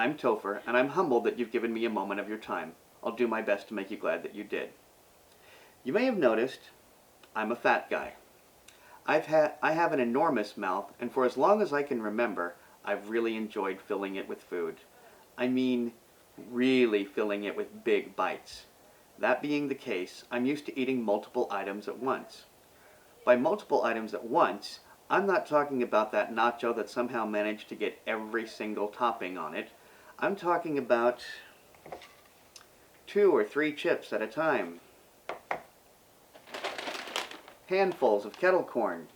I'm Topher, and I'm humbled that you've given me a moment of your time. I'll do my best to make you glad that you did. You may have noticed I'm a fat guy. I have an enormous mouth, and for as long as I can remember, I've really enjoyed filling it with food. I mean, really filling it with big bites. That being the case, I'm used to eating multiple items at once. By multiple items at once, I'm not talking about that nacho that somehow managed to get every single topping on it. I'm talking about 2 or 3 chips at a time. Handfuls of kettle corn.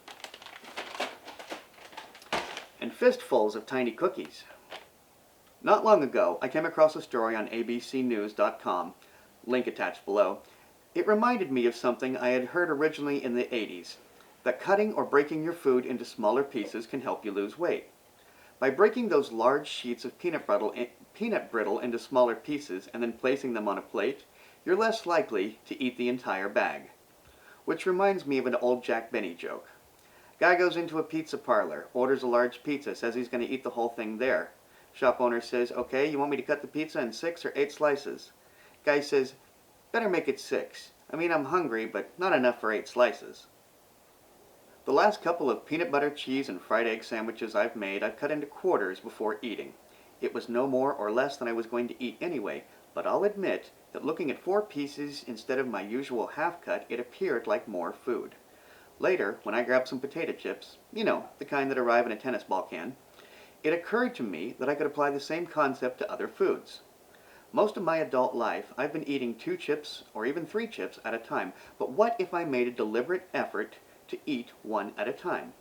And fistfuls of tiny cookies. Not long ago, I came across a story on abcnews.com, link attached below. It reminded me of something I had heard originally in the 80s, that cutting or breaking your food into smaller pieces can help you lose weight. By breaking those large sheets of peanut brittle into smaller pieces and then placing them on a plate, you're less likely to eat the entire bag. Which reminds me of an old Jack Benny joke. Guy goes into a pizza parlor, orders a large pizza, says he's going to eat the whole thing there. Shop owner says, "Okay, you want me to cut the pizza in 6 or 8 slices?" Guy says, "Better make it 6. I mean, I'm hungry, but not enough for 8 slices." The last couple of peanut butter, cheese, and fried egg sandwiches I've made, I've cut into quarters before eating. It was no more or less than I was going to eat anyway, but I'll admit that looking at 4 pieces instead of my usual half cut, it appeared like more food. Later, when I grabbed some potato chips, you know, the kind that arrive in a tennis ball can, it occurred to me that I could apply the same concept to other foods. Most of my adult life, I've been eating 2 chips or even 3 chips at a time, but what if I made a deliberate effort to eat 1 at a time?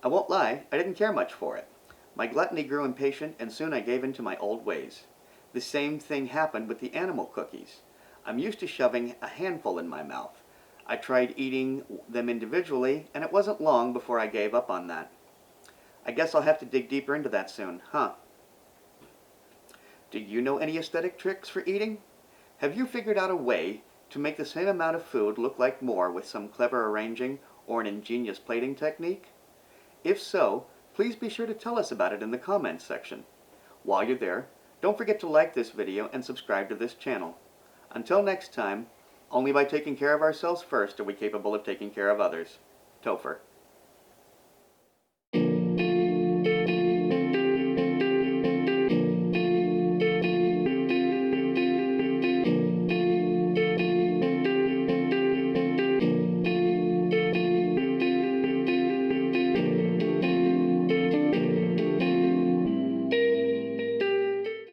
I won't lie, I didn't care much for it. My gluttony grew impatient, and soon I gave in to my old ways. The same thing happened with the animal cookies. I'm used to shoving a handful in my mouth. I tried eating them individually, and it wasn't long before I gave up on that. I guess I'll have to dig deeper into that soon, huh? Do you know any aesthetic tricks for eating? Have you figured out a way to make the same amount of food look like more with some clever arranging or an ingenious plating technique? If so, please be sure to tell us about it in the comments section. While you're there, don't forget to like this video and subscribe to this channel. Until next time, only by taking care of ourselves first are we capable of taking care of others. Topher.